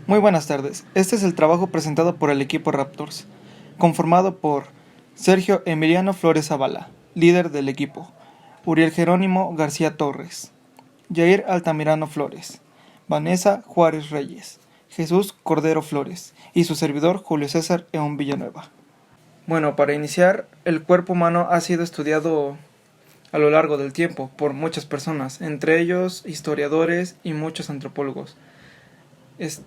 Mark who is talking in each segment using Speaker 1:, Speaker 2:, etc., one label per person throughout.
Speaker 1: Muy buenas tardes. Este es el trabajo presentado por el equipo Raptors, conformado por Sergio Emiliano Flores Zavala, líder del equipo, Uriel Jerónimo García Torres, Jair Altamirano Flores, Vanessa Juárez Reyes, Jesús Cordero Flores y su servidor Julio César Eón Villanueva. Bueno, para iniciar, el cuerpo humano ha sido estudiado a lo largo del tiempo por muchas personas, entre ellos historiadores y muchos antropólogos.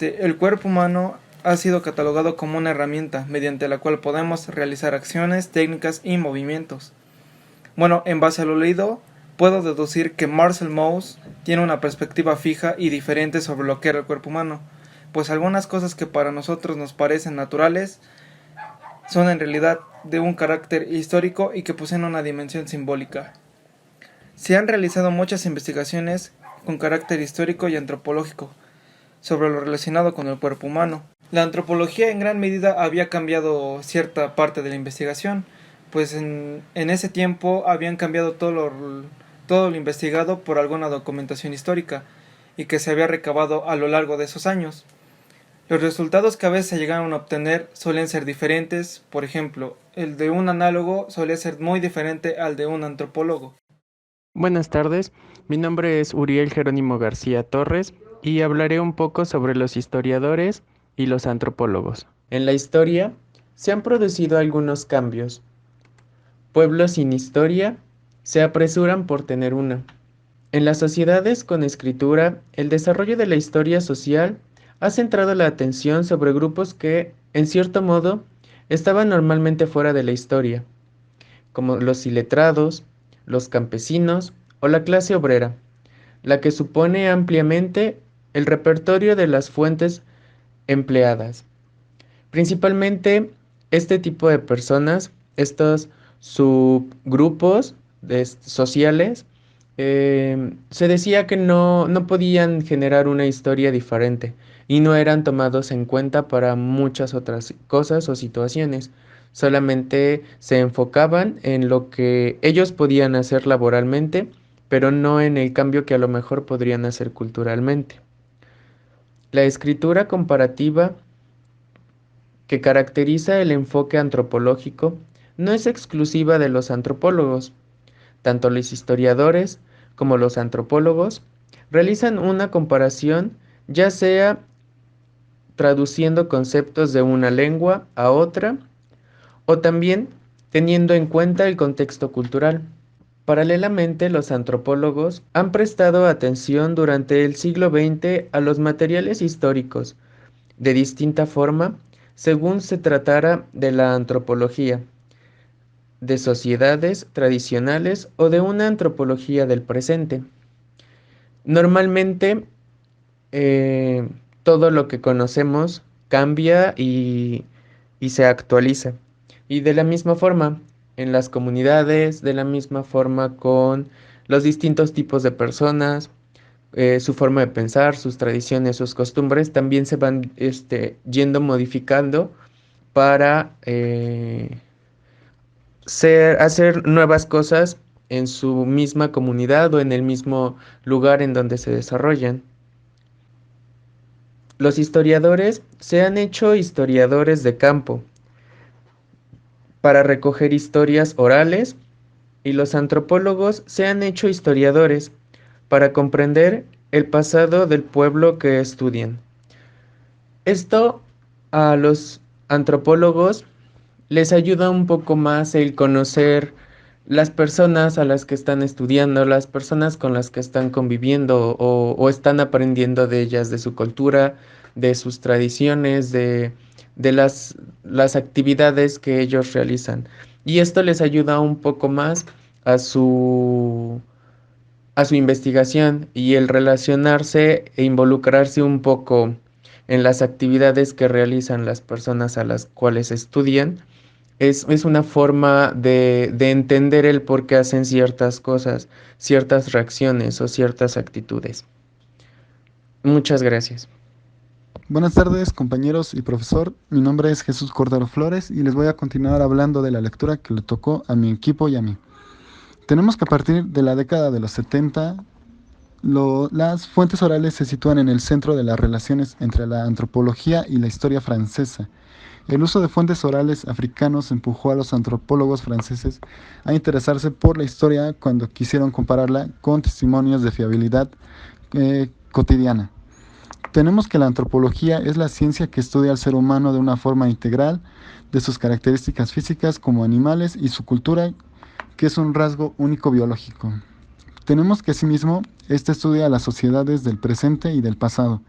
Speaker 1: El cuerpo humano ha sido catalogado como una herramienta mediante la cual podemos realizar acciones, técnicas y movimientos. Bueno, en base a lo leído, puedo deducir que Marcel Mauss tiene una perspectiva fija y diferente sobre lo que era el cuerpo humano, pues algunas cosas que para nosotros nos parecen naturales son en realidad de un carácter histórico y que poseen una dimensión simbólica. Se han realizado muchas investigaciones con carácter histórico y antropológico sobre lo relacionado con el cuerpo humano. La antropología en gran medida había cambiado cierta parte de la investigación, pues en ese tiempo habían cambiado todo lo investigado por alguna documentación histórica y que se había recabado a lo largo de esos años. Los resultados que a veces se llegaron a obtener suelen ser diferentes, por ejemplo, el de un análogo suele ser muy diferente al de un antropólogo.
Speaker 2: Buenas tardes, mi nombre es Uriel Jerónimo García Torres y hablaré un poco sobre los historiadores y los antropólogos. En la historia se han producido algunos cambios. Pueblos sin historia se apresuran por tener una. En las sociedades con escritura, el desarrollo de la historia social ha centrado la atención sobre grupos que, en cierto modo, estaban normalmente fuera de la historia, como los iletrados, los campesinos o la clase obrera, la que supone ampliamente el repertorio de las fuentes empleadas. Principalmente este tipo de personas, estos subgrupos sociales, se decía que no podían generar una historia diferente y no eran tomados en cuenta para muchas otras cosas o situaciones. Solamente se enfocaban en lo que ellos podían hacer laboralmente, pero no en el cambio que a lo mejor podrían hacer culturalmente. La escritura comparativa que caracteriza el enfoque antropológico no es exclusiva de los antropólogos. Tanto los historiadores como los antropólogos realizan una comparación, ya sea traduciendo conceptos de una lengua a otra o también teniendo en cuenta el contexto cultural. Paralelamente, los antropólogos han prestado atención durante el siglo XX a los materiales históricos, de distinta forma, según se tratara de la antropología, de sociedades tradicionales o de una antropología del presente. Normalmente, todo lo que conocemos cambia y se actualiza. Y de la misma forma, en las comunidades, de la misma forma con los distintos tipos de personas, su forma de pensar, sus tradiciones, sus costumbres, también se van yendo modificando para hacer nuevas cosas en su misma comunidad o en el mismo lugar en donde se desarrollan. Los historiadores se han hecho historiadores de campo para recoger historias orales y los antropólogos se han hecho historiadores para comprender el pasado del pueblo que estudian. Esto a los antropólogos les ayuda un poco más el conocer las personas a las que están estudiando, las personas con las que están conviviendo o están aprendiendo de ellas, de su cultura, de sus tradiciones, de las actividades que ellos realizan. Y esto les ayuda un poco más a a su investigación y el relacionarse e involucrarse un poco en las actividades que realizan las personas a las cuales estudian. Es una forma de entender el por qué hacen ciertas cosas, ciertas reacciones o ciertas actitudes. Muchas gracias.
Speaker 3: Buenas tardes, compañeros y profesor. Mi nombre es Jesús Cordero Flores y les voy a continuar hablando de la lectura que le tocó a mi equipo y a mí. Tenemos que a partir de la década de los 70 Las fuentes orales se sitúan en el centro de las relaciones entre la antropología y la historia francesa. El uso de fuentes orales africanos empujó a los antropólogos franceses a interesarse por la historia cuando quisieron compararla con testimonios de fiabilidad cotidiana. Tenemos que la antropología es la ciencia que estudia al ser humano de una forma integral, de sus características físicas como animales y su cultura, que es un rasgo único biológico. Tenemos que asimismo, este estudia las sociedades del presente y del pasado,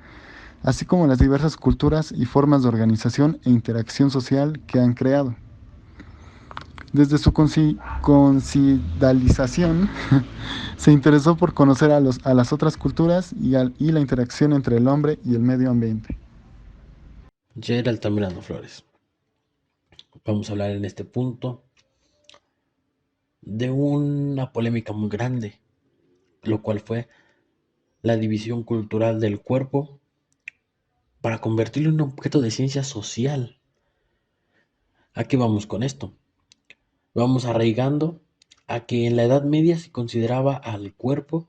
Speaker 3: así como las diversas culturas y formas de organización e interacción social que han creado. Desde su considalización, se interesó por conocer a las otras culturas y la interacción entre el hombre y el medio ambiente.
Speaker 4: Gerald Altamirano Flores. Vamos a hablar en este punto de una polémica muy grande, lo cual fue la división cultural del cuerpo para convertirlo en un objeto de ciencia social. ¿A qué vamos con esto? Vamos arraigando a que en la Edad Media se consideraba al cuerpo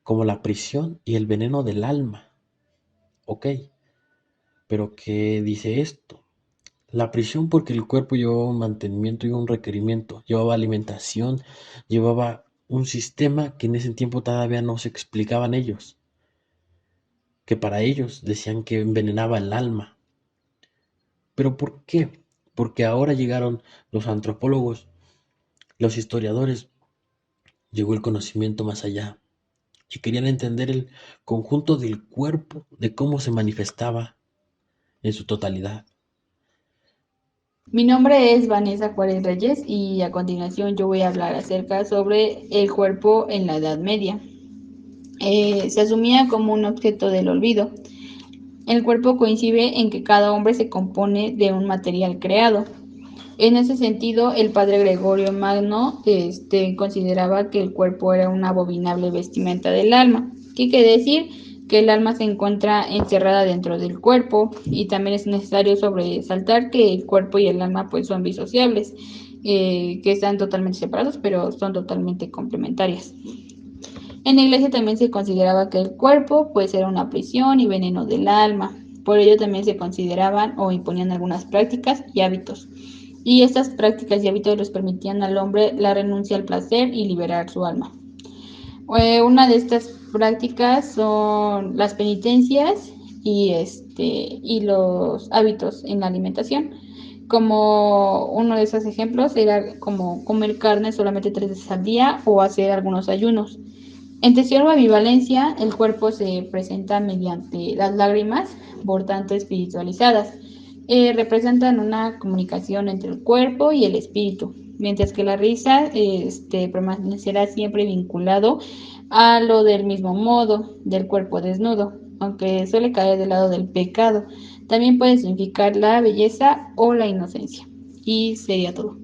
Speaker 4: como la prisión y el veneno del alma. Ok, pero ¿qué dice esto? La prisión porque el cuerpo llevaba un mantenimiento y un requerimiento, llevaba alimentación, llevaba un sistema que en ese tiempo todavía no se explicaban ellos, que para ellos decían que envenenaba el alma. ¿Pero por qué? Porque ahora llegaron los antropólogos, los historiadores, llegó el conocimiento más allá y querían entender el conjunto del cuerpo, de cómo se manifestaba en su totalidad.
Speaker 5: Mi nombre es Vanessa Juárez Reyes y a continuación yo voy a hablar acerca sobre el cuerpo en la Edad Media. Se asumía como un objeto del olvido. El cuerpo coincide en que cada hombre se compone de un material creado. En ese sentido, el padre Gregorio Magno consideraba que el cuerpo era una abominable vestimenta del alma. ¿Qué quiere decir? Que el alma se encuentra encerrada dentro del cuerpo y también es necesario sobresaltar que el cuerpo y el alma pues son disociables, que están totalmente separados pero son totalmente complementarias. En la iglesia también se consideraba que el cuerpo pues era una prisión y veneno del alma. Por ello también se consideraban o imponían algunas prácticas y hábitos. Y estas prácticas y hábitos les permitían al hombre la renuncia al placer y liberar su alma. Una de estas prácticas son las penitencias y los hábitos en la alimentación. Como uno de esos ejemplos era como comer carne solamente 3 veces al día o hacer algunos ayunos. En tensión o ambivalencia, el cuerpo se presenta mediante las lágrimas, por tanto espiritualizadas. Representan una comunicación entre el cuerpo y el espíritu, mientras que la risa permanecerá siempre vinculado a lo del mismo modo, del cuerpo desnudo, aunque suele caer del lado del pecado. También puede significar la belleza o la inocencia. Y sería todo.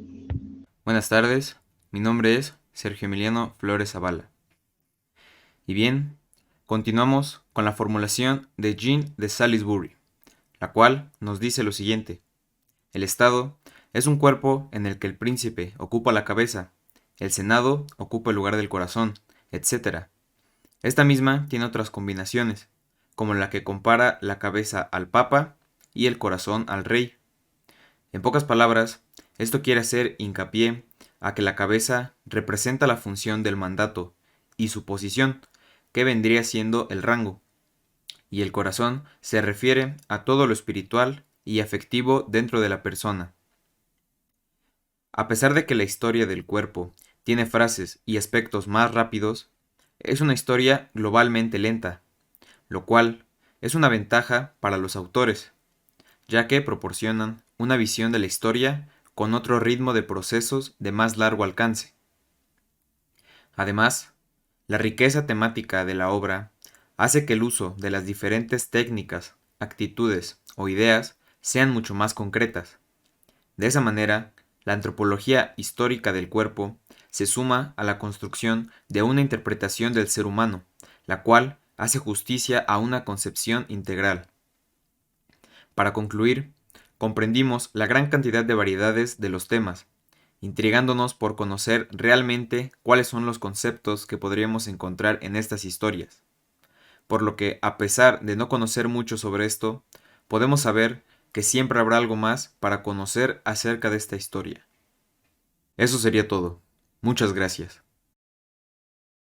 Speaker 6: Buenas tardes, mi nombre es Sergio Emiliano Flores Zavala. Y bien, continuamos con la formulación de Jean de Salisbury, la cual nos dice lo siguiente. El Estado es un cuerpo en el que el príncipe ocupa la cabeza, el Senado ocupa el lugar del corazón, etc. Esta misma tiene otras combinaciones, como la que compara la cabeza al Papa y el corazón al Rey. En pocas palabras, esto quiere hacer hincapié a que la cabeza representa la función del mandato y su posición, que vendría siendo el rango, y el corazón se refiere a todo lo espiritual y afectivo dentro de la persona. A pesar de que la historia del cuerpo tiene frases y aspectos más rápidos, es una historia globalmente lenta, lo cual es una ventaja para los autores, ya que proporcionan una visión de la historia con otro ritmo de procesos de más largo alcance. Además, la riqueza temática de la obra hace que el uso de las diferentes técnicas, actitudes o ideas sean mucho más concretas. De esa manera, la antropología histórica del cuerpo se suma a la construcción de una interpretación del ser humano, la cual hace justicia a una concepción integral. Para concluir, comprendimos la gran cantidad de variedades de los temas, intrigándonos por conocer realmente cuáles son los conceptos que podríamos encontrar en estas historias. Por lo que, a pesar de no conocer mucho sobre esto, podemos saber que siempre habrá algo más para conocer acerca de esta historia. Eso sería todo. Muchas gracias.